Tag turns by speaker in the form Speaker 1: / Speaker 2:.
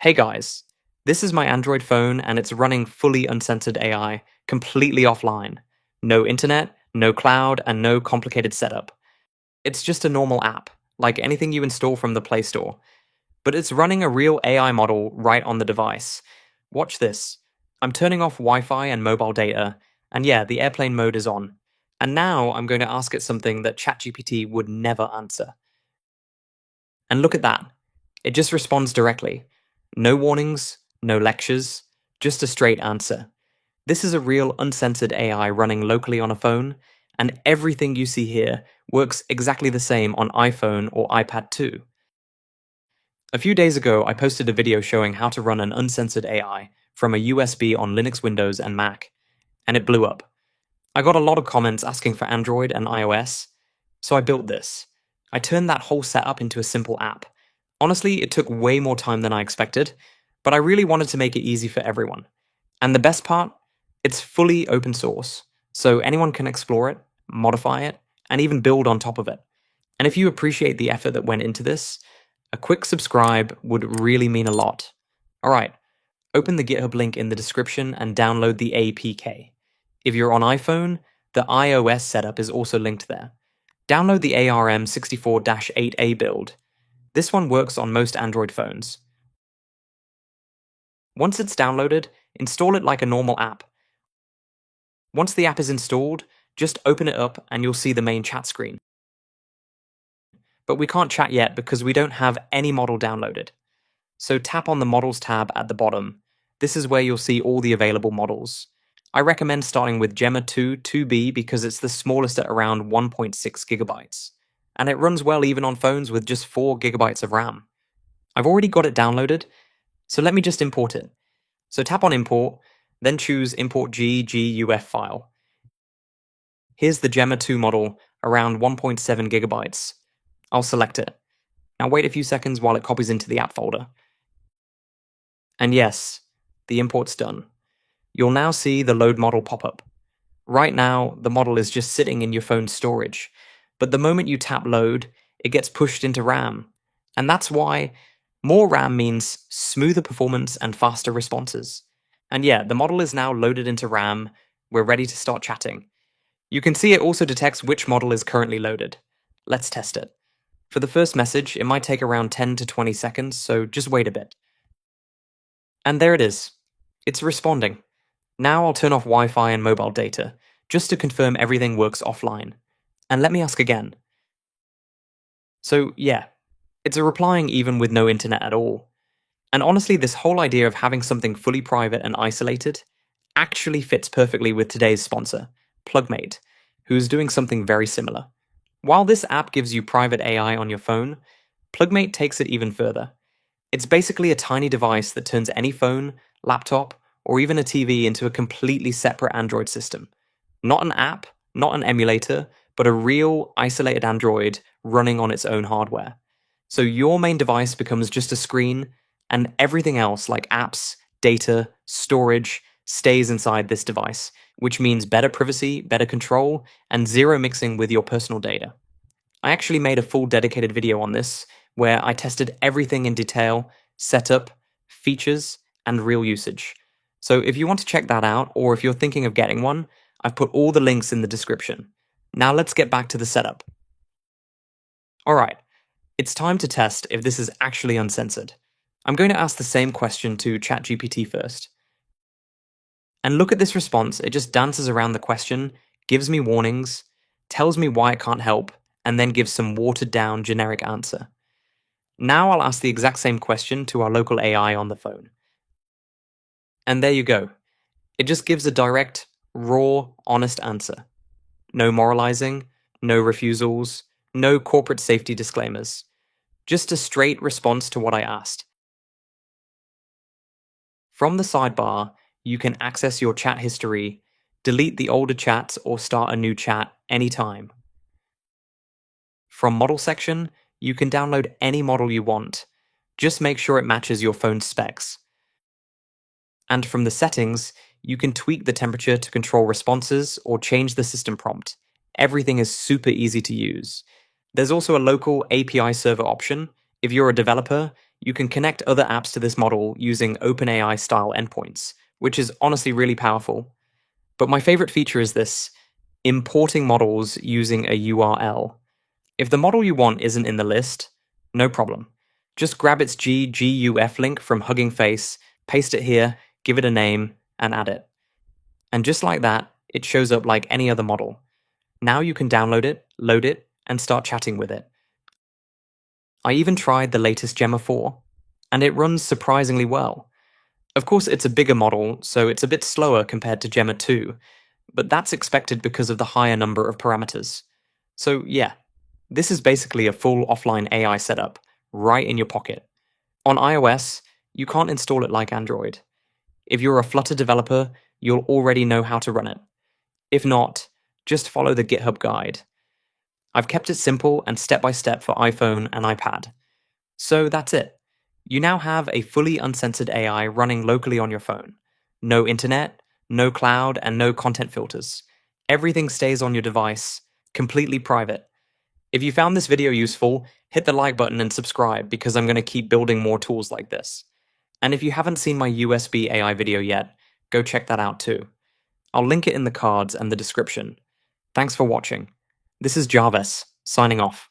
Speaker 1: Hey guys, this is my Android phone and it's running fully uncensored AI, completely offline. No internet, no cloud, and no complicated setup. It's just a normal app, like anything you install from the Play Store. But it's running a real AI model right on the device. Watch this. I'm turning off Wi-Fi and mobile data, and yeah, the airplane mode is on. And now I'm going to ask it something that ChatGPT would never answer. And look at that. It just responds directly. No warnings, no lectures, just a straight answer. This is a real uncensored AI running locally on a phone, and everything you see here works exactly the same on iPhone or iPad too. A few days ago, I posted a video showing how to run an uncensored AI from a USB on Linux, Windows, and Mac, and it blew up. I got a lot of comments asking for Android and iOS, so I built this. I turned that whole setup into a simple app. Honestly, it took way more time than I expected, but I really wanted to make it easy for everyone. And the best part? It's fully open source, so anyone can explore it, modify it, and even build on top of it. And if you appreciate the effort that went into this, a quick subscribe would really mean a lot. Alright, open the GitHub link in the description and download the APK. If you're on iPhone, the iOS setup is also linked there. Download the ARM64-8A build. This one works on most Android phones. Once it's downloaded, install it like a normal app. Once the app is installed, just open it up and you'll see the main chat screen. But we can't chat yet because we don't have any model downloaded. So tap on the Models tab at the bottom. This is where you'll see all the available models. I recommend starting with Gemma 2b because it's the smallest at around 1.6 gigabytes. And it runs well even on phones with just 4 gigabytes of RAM. I've already got it downloaded, so let me just import it. So tap on Import, then choose Import GGUF file. Here's the Gemma 2 model, around 1.7 gigabytes. I'll select it. Now wait a few seconds while it copies into the app folder. And yes, the import's done. You'll now see the load model pop up. Right now, the model is just sitting in your phone's storage, but the moment you tap load, it gets pushed into RAM. And that's why more RAM means smoother performance and faster responses. And yeah, the model is now loaded into RAM. We're ready to start chatting. You can see it also detects which model is currently loaded. Let's test it. For the first message, it might take around 10 to 20 seconds, so just wait a bit. And there it is. It's responding. Now I'll turn off Wi-Fi and mobile data, just to confirm everything works offline. And let me ask again. So yeah, it's replying even with no internet at all. And honestly, this whole idea of having something fully private and isolated actually fits perfectly with today's sponsor, Plugmate, who's doing something very similar. While this app gives you private AI on your phone, Plugmate takes it even further. It's basically a tiny device that turns any phone, laptop, or even a TV into a completely separate Android system. Not an app, not an emulator, but a real isolated Android running on its own hardware. So your main device becomes just a screen, and everything else like apps, data, storage, stays inside this device, which means better privacy, better control, and zero mixing with your personal data. I actually made a full dedicated video on this, where I tested everything in detail, setup, features, and real usage. So if you want to check that out, or if you're thinking of getting one, I've put all the links in the description. Now let's get back to the setup. Alright, it's time to test if this is actually uncensored. I'm going to ask the same question to ChatGPT first. And look at this response, it just dances around the question, gives me warnings, tells me why it can't help, and then gives some watered down generic answer. Now I'll ask the exact same question to our local AI on the phone. And there you go. It just gives a direct, raw, honest answer. No moralizing, no refusals, no corporate safety disclaimers. Just a straight response to what I asked. From the sidebar, you can access your chat history, delete the older chats, or start a new chat anytime. From model section, you can download any model you want. Just make sure it matches your phone's specs. And from the settings, you can tweak the temperature to control responses or change the system prompt. Everything is super easy to use. There's also a local API server option. If you're a developer, you can connect other apps to this model using OpenAI style endpoints, which is honestly really powerful. But my favorite feature is this importing models using a URL. If the model you want isn't in the list, no problem. Just grab its GGUF link from Hugging Face, paste it here, give it a name, and add it. And just like that, it shows up like any other model. Now you can download it, load it, and start chatting with it. I even tried the latest Gemma 4, and it runs surprisingly well. Of course, it's a bigger model, so it's a bit slower compared to Gemma 2, but that's expected because of the higher number of parameters. So yeah, this is basically a full offline AI setup, right in your pocket. On iOS, you can't install it like Android. If you're a Flutter developer, you'll already know how to run it. If not, just follow the GitHub guide. I've kept it simple and step-by-step for iPhone and iPad. So that's it. You now have a fully uncensored AI running locally on your phone. No internet, no cloud, and no content filters. Everything stays on your device, completely private. If you found this video useful, hit the like button and subscribe because I'm going to keep building more tools like this. And if you haven't seen my USB AI video yet, go check that out too. I'll link it in the cards and the description. Thanks for watching. This is Jarvis, signing off.